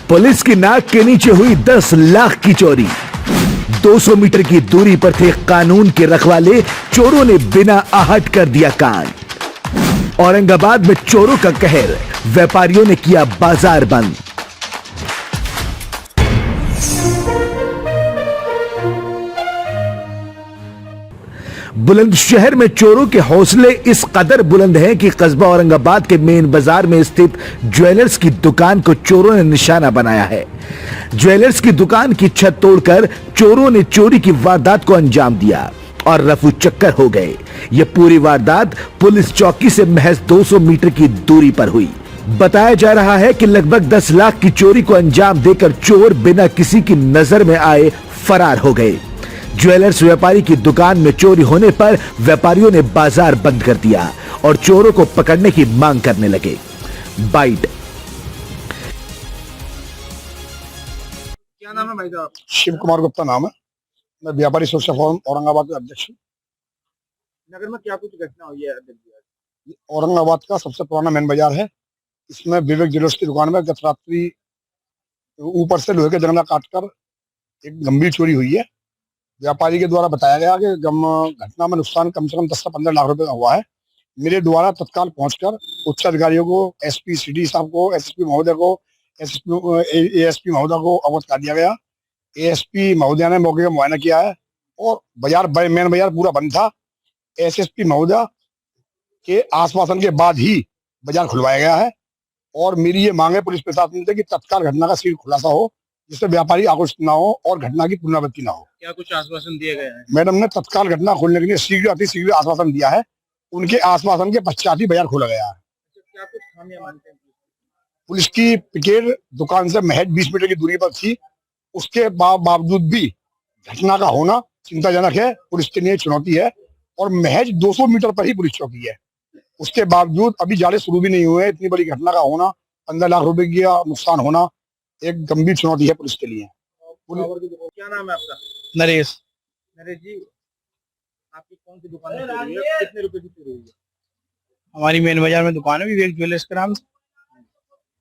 Police की नाक के नीचे हुई 10 लाख की चोरी। 200 मीटर की दूरी पर थे कानून के रखवाले, चोरों ने बिना आहट कर दिया कांड। औरंगाबाद में चोरों का कहर, व्यापारियों ने किया बाजार बंद। बुलंदशहर में चोरों के हौसले इस कदर बुलंद हैं कि कस्बा औरंगाबाद के मेन बाजार में स्थित ज्वेलर्स की दुकान को चोरों ने निशाना बनाया है। ज्वेलर्स की दुकान की छत तोड़कर चोरों ने चोरी की वारदात को अंजाम दिया और रफू चक्कर हो गए। यह पूरी वारदात पुलिस चौकी से महज 200 मीटर की दूरी पर हुई। बताया जा रहा है कि लगभग 10 लाख की चोरी को अंजाम देकर चोर बिना किसी की नजर में आए फरार हो गए। ज्वेलर्स व्यापारी की दुकान में चोरी होने पर व्यापारियों ने बाजार बंद कर दिया और चोरों को पकड़ने की मांग करने लगे। बाइट। क्या नाम है भाई साहब? शिव कुमार गुप्ता नाम है। मैं व्यापारी सुरक्षा फोरम औरंगाबाद का अध्यक्ष हूँ। नगर में क्या कुछ घटना हुई है अध्यक्ष जी? औरंगाबाद का सबसे पुराना मेन बाजार है। इसमें विवेक ज्वेलर्स की दुकान में गत रात्रि ऊपर से लोहे के जंगला काटकर एक गंभीर चोरी हुई है। व्यापारी के द्वारा बताया गया कि घटना में नुकसान कम से कम 10 से 15 लाख रुपए का हुआ है। मेरे द्वारा तत्काल पहुंचकर उच्च अधिकारियों को, एसपी सिटी साहब को, एसएसपी महोदय को, एएसपी महोदय को अवगत कर दिया गया। एएसपी महोदय ने मौके का मुआयना किया है और बाजार मेन बाजार पूरा बंद था। एसएसपी महोदय के आश्वासन के बाद ही बाजार खुलवाया गया है और मेरी ये मांग है पुलिस प्रशासन से कि तत्काल घटना का शीघ्र खुलासा हो, जिससे व्यापारी आक्रोशित ना हो और घटना की पुनरावृत्ति ना हो। क्या कुछ आश्वासन दिए गए हैं? मैडम ने तत्काल घटना खोलने के लिए शीघ्र अति शीघ्र आश्वासन दिया है। उनके आश्वासन के पश्चात ही बाजार खोला गया है। क्या कुछ खामियां मानते हैं? पुलिस की पिकेट दुकान से महज 20 मीटर की दूरी पर थी। उसके बावजूद भी घटना का होना चिंताजनक है। पुलिस के लिए चुनौती है और महज 200 मीटर पर ही पुलिस चौकी है। उसके बावजूद अभी जाले शुरू भी नहीं हुए। इतनी बड़ी घटना का होना, 15 लाख रुपए का नुकसान होना एक गंभीर चुनौती है पुलिस के लिए। क्या नाम है आपका? नरेश। नरेश जी, आपकी कौन सी दुकान में चोरी है? कितने रुपए की चोरी हुई है? हमारी मेन बाजार में दुकान है विवेक ज्वेलर्स के नाम से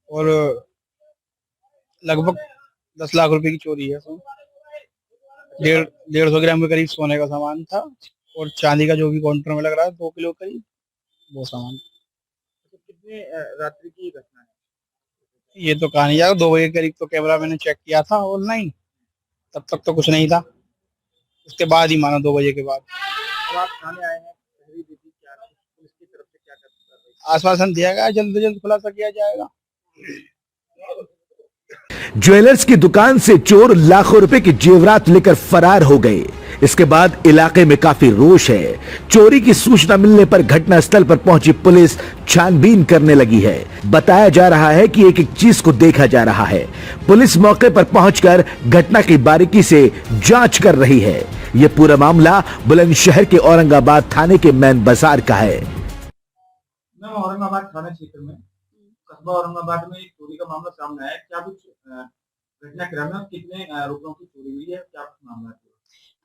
और लगभग 10 लाख रुपए की चोरी है। 150 ग्राम के करीब सोने का सामान था और चांदी का जो भी काउंटर में लग रहा है 2 किलो करीब वो सामान। तो कितने रात्रि की घटना है? ये तो कहा नहीं जाएगा। 2 बजे के करीब तो कैमरा मैंने चेक किया था ऑनलाइन, तब तक तो कुछ नहीं था। उसके बाद ही माना 2 बजे के बाद। तो आप थाने आए हैं, तहरीर दी थी, क्या पुलिस की तरफ से क्या करते? आश्वासन दिया गया जल्द से जल्द खुलासा किया जाएगा। ज्वेलर्स की दुकान से चोर लाखों रुपए के जेवरात लेकर फरार हो गए। इसके बाद इलाके में काफी रोष है। चोरी की सूचना मिलने पर घटनास्थल पर पहुंची पुलिस छानबीन करने लगी है। बताया जा रहा है कि एक एक चीज को देखा जा रहा है। पुलिस मौके पर पहुंचकर घटना की बारीकी से जांच कर रही है। यह पूरा मामला बुलंदशहर के औरंगाबाद थाने के मेन बाजार का है। मैं औरंगाबाद थाना क्षेत्र में कस्बा औरंगाबाद में एक चोरी का मामला सामने आया। क्या कुछ घटनाक्रम है? कितने रुपयों की चोरी हुई है? क्या कुछ मामला है?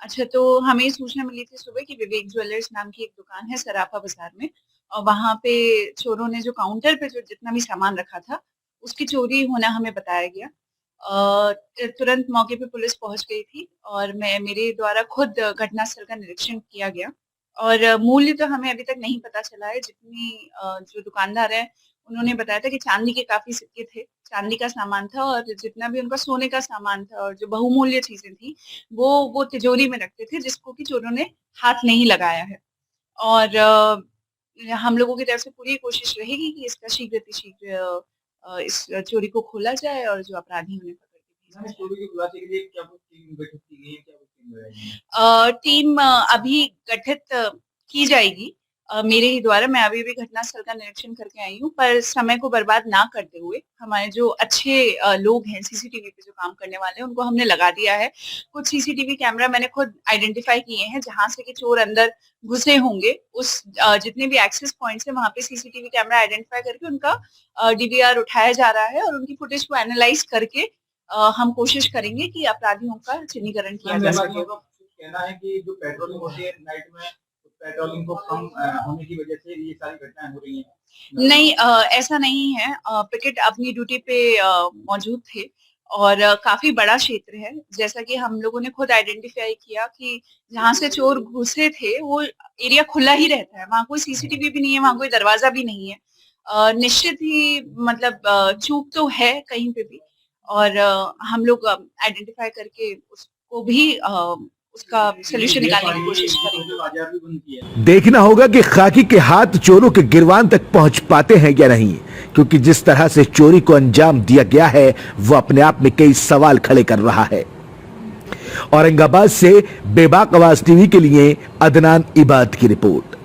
अच्छा, तो हमें सूचना मिली थी सुबह कि विवेक ज्वेलर्स नाम की एक दुकान है सराफा बाजार में और वहां पे चोरों ने जो काउंटर पे जो जितना भी सामान रखा था उसकी चोरी होना हमें बताया गया। तुरंत मौके पे पुलिस पहुंच गई थी और मेरे द्वारा खुद घटनास्थल का निरीक्षण किया गया और मूल्य तो हमें अभी तक नहीं पता चला है। जितनी जो दुकानदार है उन्होंने बताया था कि चांदी के काफी सिक्के थे, चांदी का सामान था और जितना भी उनका सोने का सामान था और जो बहुमूल्य चीजें थी वो तिजोरी में रखते थे, जिसको कि चोरों ने हाथ नहीं लगाया है। और हम लोगों की तरफ से पूरी कोशिश रहेगी कि इसका शीघ्र इस चोरी को खोला जाए और जो अपराधी उन्हें पकड़ के भेजा चोरी के खुलासे के लिए क्या कुछ टीम गठित की गई है? क्या कुछ टीम लगाई जाए। टीम अभी गठित की जाएगी मेरे ही द्वारा। मैं अभी भी घटनास्थल का निरीक्षण करके आई हूँ, पर समय को बर्बाद ना करते हुए हमारे जो अच्छे लोग हैं सीसीटीवी पे जो काम करने वाले हैं उनको हमने लगा दिया है। कुछ सीसीटीवी कैमरा मैंने खुद आइडेंटिफाई किए हैं जहां से कि चोर अंदर घुसे होंगे। उस जितने भी एक्सेस पॉइंट्स है वहां पे सीसीटीवी कैमरा आइडेंटिफाई करके उनका डीवीआर उठाया जा रहा है और उनकी फुटेज को एनालाइज करके हम कोशिश करेंगे कि अपराधियों का चिन्हीकरण किया जा सके। कहना है कि जो पेट्रोलिंग होती है नाइट में, पेट्रोलिंग को कम होने की वजह से ये सारी घटनाएं हो रही हैं। नहीं, ऐसा नहीं है। पिकेट अपनी ड्यूटी पे मौजूद थे और काफी बड़ा क्षेत्र है। जैसा कि हम लोगों ने खुद आइडेंटिफाई किया कि जहाँ से चोर घुसे थे वो एरिया खुला ही रहता है, वहाँ कोई सीसीटीवी भी नहीं है, वहाँ कोई दरवाजा भी नहीं है। निश्चित ही मतलब चूक तो है कहीं पे भी, और हम लोग आइडेंटिफाई करके उसको भी उसका सोल्यूशन निकालने की कोशिश करेंगे। बाजार भी बंद किया है। देखना होगा कि खाकी के हाथ चोरों के गिरवान तक पहुंच पाते हैं या नहीं, क्योंकि जिस तरह से चोरी को अंजाम दिया गया है वो अपने आप में कई सवाल खड़े कर रहा है। औरंगाबाद से बेबाक आवाज टीवी के लिए अदनान इबाद की रिपोर्ट।